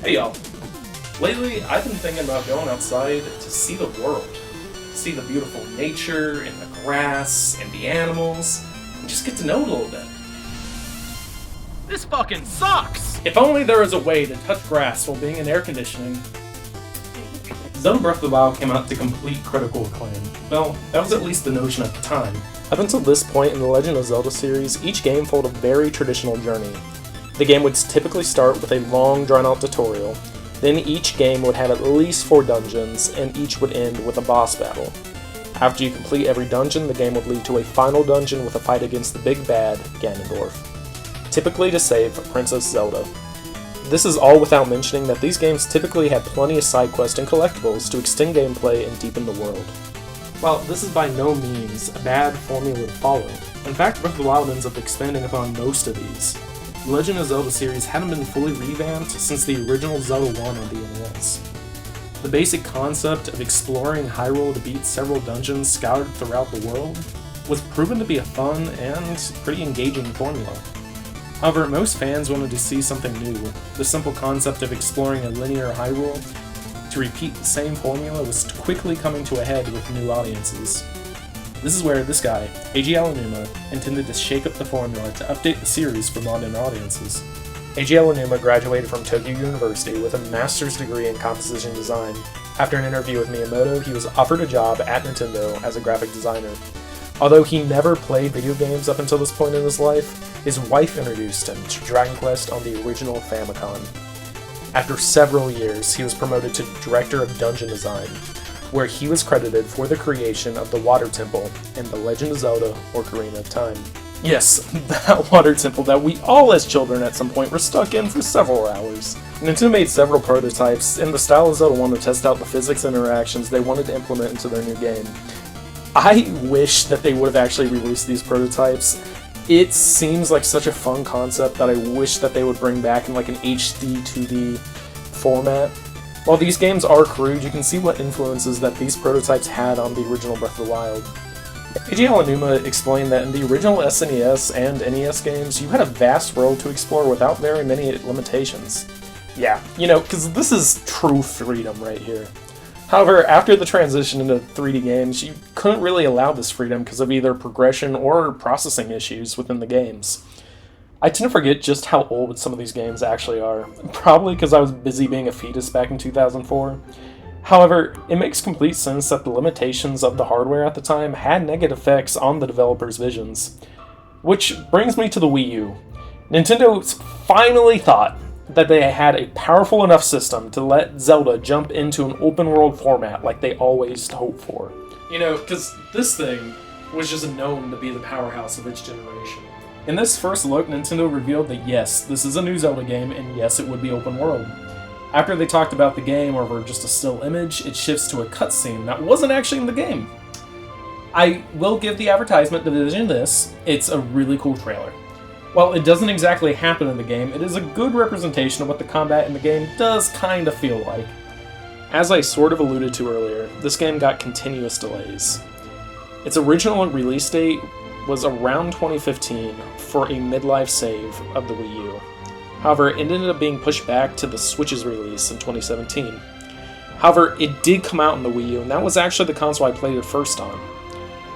Hey y'all. Lately, I've been thinking about going outside to see the world. See the beautiful nature, and the grass, and the animals, and just get to know it a little bit. This fucking sucks! If only there was a way to touch grass while being in air conditioning. Zelda Breath of the Wild came out to complete critical acclaim. Well, that was at least the notion at the time. Up until this point in the Legend of Zelda series, each game followed a very traditional journey. The game would typically start with a long, drawn-out tutorial. Then each game would have at least 4 dungeons, and each would end with a boss battle. After you complete every dungeon, the game would lead to a final dungeon with a fight against the big bad, Ganondorf, typically to save Princess Zelda. This is all without mentioning that these games typically had plenty of side quests and collectibles to extend gameplay and deepen the world. While this is by no means a bad formula to follow, in fact Breath of the Wild ends up expanding upon most of these. The Legend of Zelda series hadn't been fully revamped since the original Zelda 1 on the NES. The basic concept of exploring Hyrule to beat several dungeons scattered throughout the world was proven to be a fun and pretty engaging formula. However, most fans wanted to see something new. The simple concept of exploring a linear Hyrule to repeat the same formula was quickly coming to a head with new audiences. This is where this guy, Eiji Aonuma, intended to shake up the formula to update the series for modern audiences. Eiji Aonuma graduated from Tokyo University with a master's degree in composition design. After an interview with Miyamoto, he was offered a job at Nintendo as a graphic designer. Although he never played video games up until this point in his life, his wife introduced him to Dragon Quest on the original Famicom. After several years, he was promoted to Director of Dungeon Design, where he was credited for the creation of the Water Temple in The Legend of Zelda: Ocarina of Time. Yes, that Water Temple that we all as children at some point were stuck in for several hours. Nintendo made several prototypes in the style of Zelda 1 to test out the physics and interactions they wanted to implement into their new game. I wish that they would have actually released these prototypes. It seems like such a fun concept that I wish that they would bring back in like an HD 2D format. While these games are crude, you can see what influences that these prototypes had on the original Breath of the Wild. Eiji Aonuma explained that in the original SNES and NES games, you had a vast world to explore without very many limitations. Yeah, because this is true freedom right here. However, after the transition into 3D games, you couldn't really allow this freedom because of either progression or processing issues within the games. I tend to forget just how old some of these games actually are, probably because I was busy being a fetus back in 2004. However, it makes complete sense that the limitations of the hardware at the time had negative effects on the developers' visions. Which brings me to the Wii U. Nintendo finally thought that they had a powerful enough system to let Zelda jump into an open world format like they always hoped for. Because this thing was just known to be the powerhouse of its generation. In this first look, Nintendo revealed that yes, this is a new Zelda game, and yes, it would be open world. After they talked about the game over just a still image, it shifts to a cutscene that wasn't actually in the game. I will give the advertisement division this, it's a really cool trailer. While it doesn't exactly happen in the game, it is a good representation of what the combat in the game does kind of feel like. As I sort of alluded to earlier, this game got continuous delays. Its original release date was around 2015 for a midlife save of the Wii U. However, it ended up being pushed back to the Switch's release in 2017. However, it did come out on the Wii U, and that was actually the console I played it first on.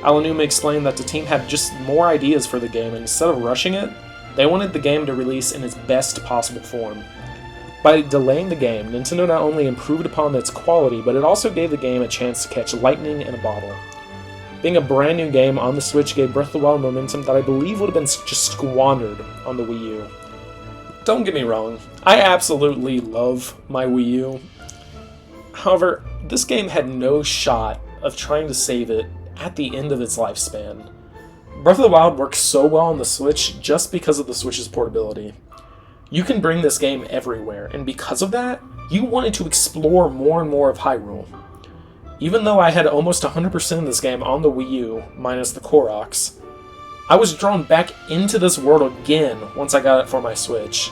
Aonuma explained that the team had just more ideas for the game, and instead of rushing it, they wanted the game to release in its best possible form. By delaying the game, Nintendo not only improved upon its quality, but it also gave the game a chance to catch lightning in a bottle. Being a brand new game on the Switch gave Breath of the Wild momentum that I believe would have been just squandered on the Wii U. Don't get me wrong, I absolutely love my Wii U. However, this game had no shot of trying to save it at the end of its lifespan. Breath of the Wild works so well on the Switch just because of the Switch's portability. You can bring this game everywhere, and because of that, you wanted to explore more and more of Hyrule. Even though I had almost 100% of this game on the Wii U, minus the Koroks, I was drawn back into this world again once I got it for my Switch.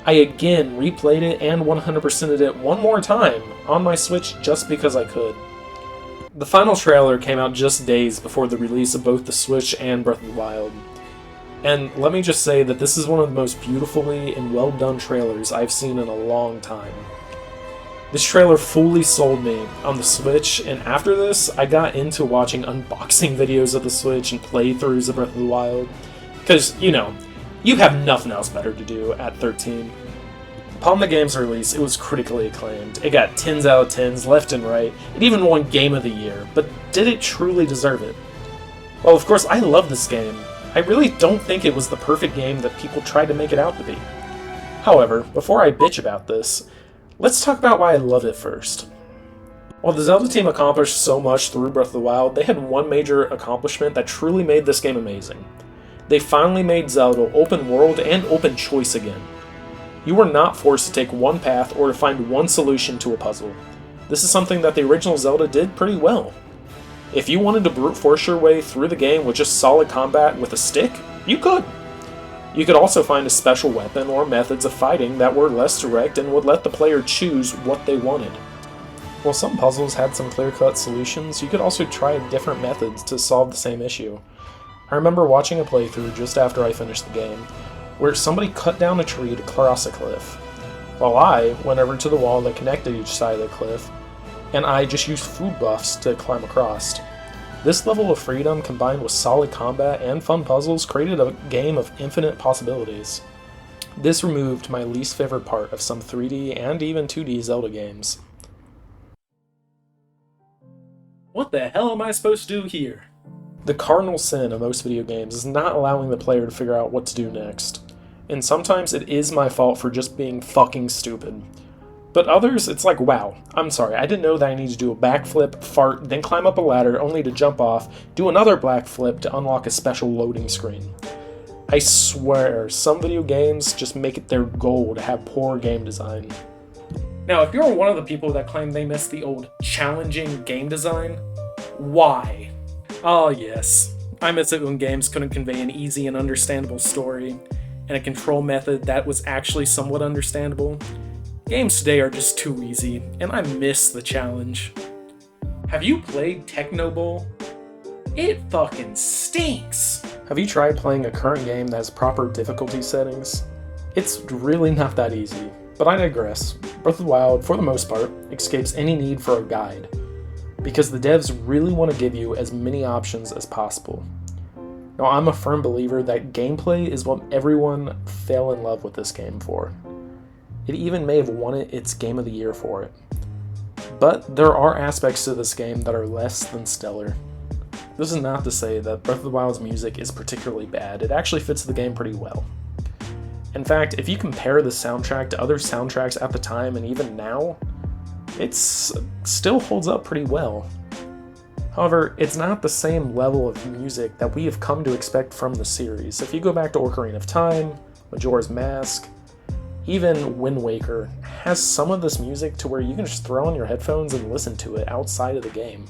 I again replayed it and 100%ed it one more time on my Switch just because I could. The final trailer came out just days before the release of both the Switch and Breath of the Wild. And let me just say that this is one of the most beautifully and well done trailers I've seen in a long time. This trailer fully sold me on the Switch, and after this, I got into watching unboxing videos of the Switch and playthroughs of Breath of the Wild. Because, you know, you have nothing else better to do at 13. Upon the game's release, it was critically acclaimed. It got 10s out of 10s left and right. It even won Game of the Year, but did it truly deserve it? Well, of course, I love this game. I really don't think it was the perfect game that people tried to make it out to be. However, before I bitch about this, let's talk about why I love it first. While the Zelda team accomplished so much through Breath of the Wild, they had one major accomplishment that truly made this game amazing. They finally made Zelda open world and open choice again. You were not forced to take one path or to find one solution to a puzzle. This is something that the original Zelda did pretty well. If you wanted to brute force your way through the game with just solid combat with a stick, you could. You could also find a special weapon or methods of fighting that were less direct and would let the player choose what they wanted. While some puzzles had some clear-cut solutions, you could also try different methods to solve the same issue. I remember watching a playthrough just after I finished the game, where somebody cut down a tree to cross a cliff, while I went over to the wall that connected each side of the cliff, and I just used food buffs to climb across. This level of freedom combined with solid combat and fun puzzles created a game of infinite possibilities. This removed my least favorite part of some 3D and even 2D Zelda games. What the hell am I supposed to do here? The cardinal sin of most video games is not allowing the player to figure out what to do next. And sometimes it is my fault for just being fucking stupid. But others, it's like, wow, I'm sorry, I didn't know that I need to do a backflip, fart, then climb up a ladder only to jump off, do another backflip to unlock a special loading screen. I swear, some video games just make it their goal to have poor game design. Now, if you're one of the people that claim they miss the old challenging game design, why? Oh yes, I miss it when games couldn't convey an easy and understandable story, and a control method that was actually somewhat understandable. Games today are just too easy, and I miss the challenge. Have you played Techno Bowl? It fucking stinks! Have you tried playing a current game that has proper difficulty settings? It's really not that easy, but I digress. Breath of the Wild, for the most part, escapes any need for a guide, because the devs really want to give you as many options as possible. Now, I'm a firm believer that gameplay is what everyone fell in love with this game for. It even may have won it its Game of the Year for it. But there are aspects to this game that are less than stellar. This is not to say that Breath of the Wild's music is particularly bad. It actually fits the game pretty well. In fact, if you compare the soundtrack to other soundtracks at the time and even now, it still holds up pretty well. However, it's not the same level of music that we have come to expect from the series. If you go back to Ocarina of Time, Majora's Mask, even Wind Waker has some of this music to where you can just throw on your headphones and listen to it outside of the game.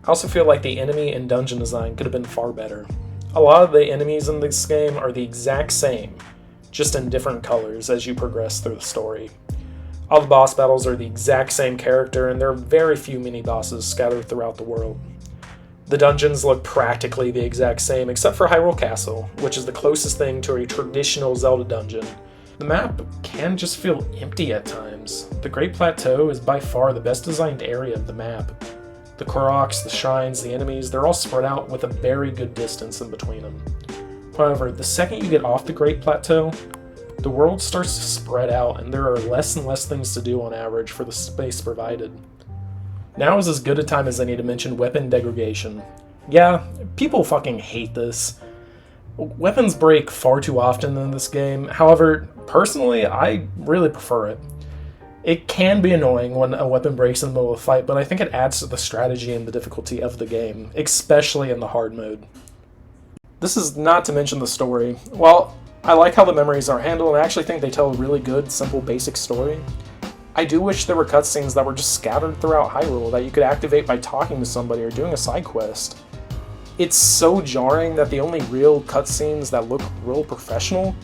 I also feel like the enemy and dungeon design could have been far better. A lot of the enemies in this game are the exact same, just in different colors as you progress through the story. All the boss battles are the exact same character, and there are very few mini-bosses scattered throughout the world. The dungeons look practically the exact same, except for Hyrule Castle, which is the closest thing to a traditional Zelda dungeon. The map can just feel empty at times. The Great Plateau is by far the best designed area of the map. The Koroks, the shrines, the enemies, they're all spread out with a very good distance in between them. However, the second you get off the Great Plateau, the world starts to spread out and there are less and less things to do on average for the space provided. Now is as good a time as any to mention weapon degradation. Yeah, people fucking hate this. Weapons break far too often in this game. However, personally, I really prefer it. It can be annoying when a weapon breaks in the middle of a fight, but I think it adds to the strategy and the difficulty of the game, especially in the hard mode. This is not to mention the story. While I like how the memories are handled, and I actually think they tell a really good, simple, basic story, I do wish there were cutscenes that were just scattered throughout Hyrule that you could activate by talking to somebody or doing a side quest. It's so jarring that the only real cutscenes that look real professional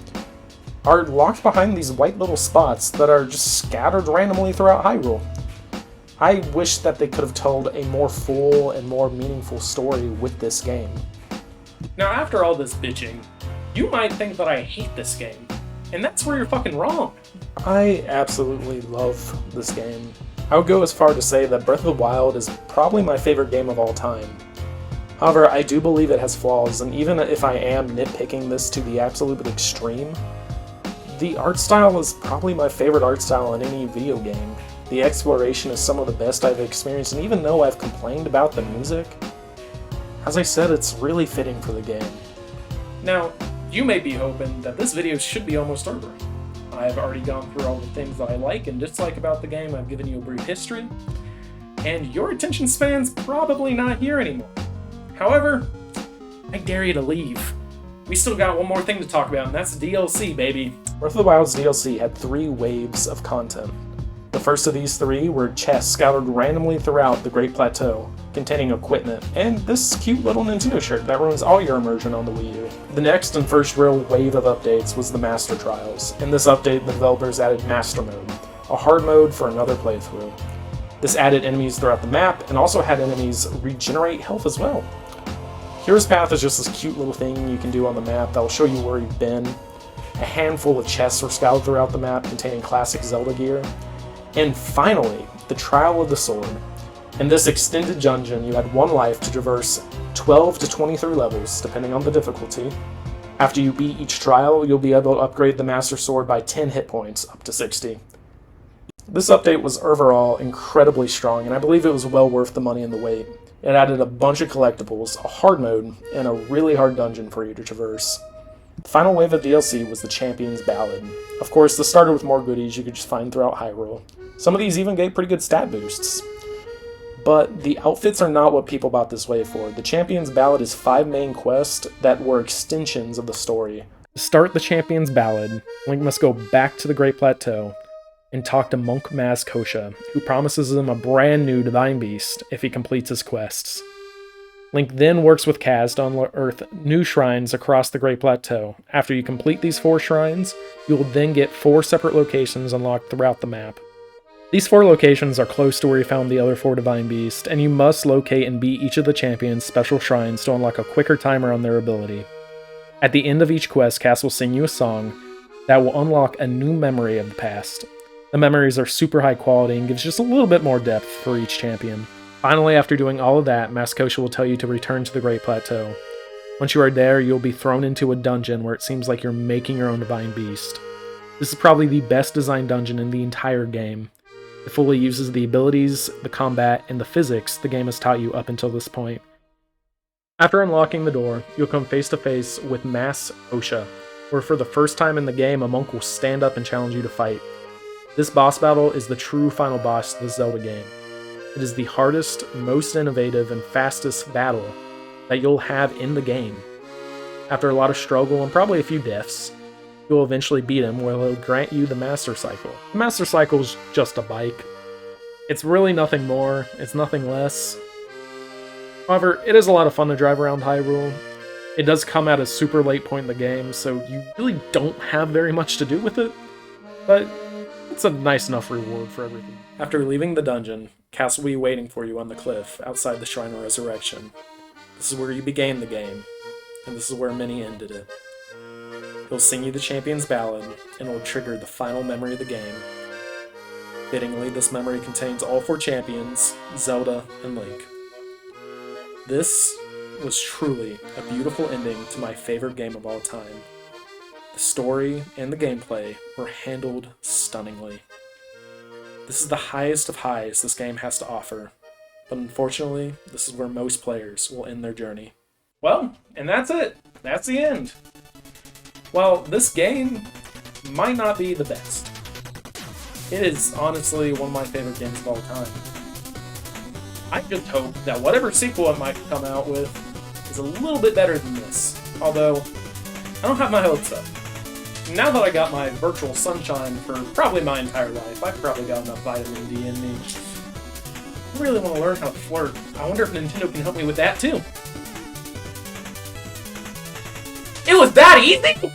are locked behind these white little spots that are just scattered randomly throughout Hyrule. I wish that they could have told a more full and more meaningful story with this game. Now, after all this bitching, You might think that I hate this game, and that's where you're fucking wrong. I absolutely love this game. I would go as far to say that Breath of the Wild is probably my favorite game of all time. However, I do believe it has flaws, and even if I am nitpicking this to the absolute extreme, the art style is probably my favorite art style in any video game. The exploration is some of the best I've experienced, and even though I've complained about the music, as I said, it's really fitting for the game. Now, you may be hoping that this video should be almost over. I've already gone through all the things that I like and dislike about the game, I've given you a brief history, and your attention span's probably not here anymore. However, I dare you to leave. We still got one more thing to talk about, and that's DLC, baby. Breath of the Wild's DLC had 3 waves of content. The first of these 3 were chests scattered randomly throughout the Great Plateau, containing equipment, and this cute little Nintendo shirt that ruins all your immersion on the Wii U. The next and first real wave of updates was the Master Trials. In this update, the developers added Master Mode, a hard mode for another playthrough. This added enemies throughout the map, and also had enemies regenerate health as well. Hero's Path is just this cute little thing you can do on the map that will show you where you've been. A handful of chests were scattered throughout the map containing classic Zelda gear. And finally, the Trial of the Sword. In this extended dungeon, you had 1 life to traverse 12 to 23 levels, depending on the difficulty. After you beat each trial, you'll be able to upgrade the Master Sword by 10 hit points, up to 60. This update was overall incredibly strong, and I believe it was well worth the money and the wait. It added a bunch of collectibles, a hard mode, and a really hard dungeon for you to traverse. The final wave of DLC was the Champion's Ballad. Of course, this started with more goodies you could just find throughout Hyrule. Some of these even gave pretty good stat boosts. But the outfits are not what people bought this wave for. The Champion's Ballad is 5 main quests that were extensions of the story. To start the Champion's Ballad, Link must go back to the Great Plateau and talk to Monk Maz Kosha, who promises him a brand new Divine Beast if he completes his quests. Link then works with Kaz to unearth new shrines across the Great Plateau. After you complete these 4 shrines, you will then get 4 separate locations unlocked throughout the map. These 4 locations are close to where you found the other 4 Divine Beasts, and you must locate and beat each of the champions' special shrines to unlock a quicker timer on their ability. At the end of each quest, Kaz will sing you a song that will unlock a new memory of the past. The memories are super high quality and gives just a little bit more depth for each champion. Finally, after doing all of that, Maz Kosha will tell you to return to the Great Plateau. Once you are there, you'll be thrown into a dungeon where it seems like you're making your own Divine Beast. This is probably the best designed dungeon in the entire game. It fully uses the abilities, the combat, and the physics the game has taught you up until this point. After unlocking the door, you'll come face to face with Maz Kosha, where for the first time in the game, a monk will stand up and challenge you to fight. This boss battle is the true final boss of the Zelda game. It is the hardest, most innovative, and fastest battle that you'll have in the game. After a lot of struggle and probably a few deaths, you'll eventually beat him, where he'll grant you the Master Cycle. The Master Cycle is just a bike. It's really nothing more, it's nothing less. However, it is a lot of fun to drive around Hyrule. It does come at a super late point in the game, so you really don't have very much to do with it, but it's a nice enough reward for everything. After leaving the dungeon, Cass will be waiting for you on the cliff outside the Shrine of Resurrection. This is where you began the game, and this is where many ended it. He'll sing you the Champion's Ballad, and it will trigger the final memory of the game. Fittingly, this memory contains all 4 champions, Zelda and Link. This was truly a beautiful ending to my favorite game of all time. The story and the gameplay were handled stunningly. This is the highest of highs this game has to offer, but unfortunately, this is where most players will end their journey. Well, and that's it. That's the end. Well, this game might not be the best. It is honestly one of my favorite games of all time. I just hope that whatever sequel it might come out with is a little bit better than this, although I don't have my hopes up. Now that I got my virtual sunshine for probably my entire life, I've probably got enough vitamin D in me. I really want to learn how to flirt. I wonder if Nintendo can help me with that too. It was that easy?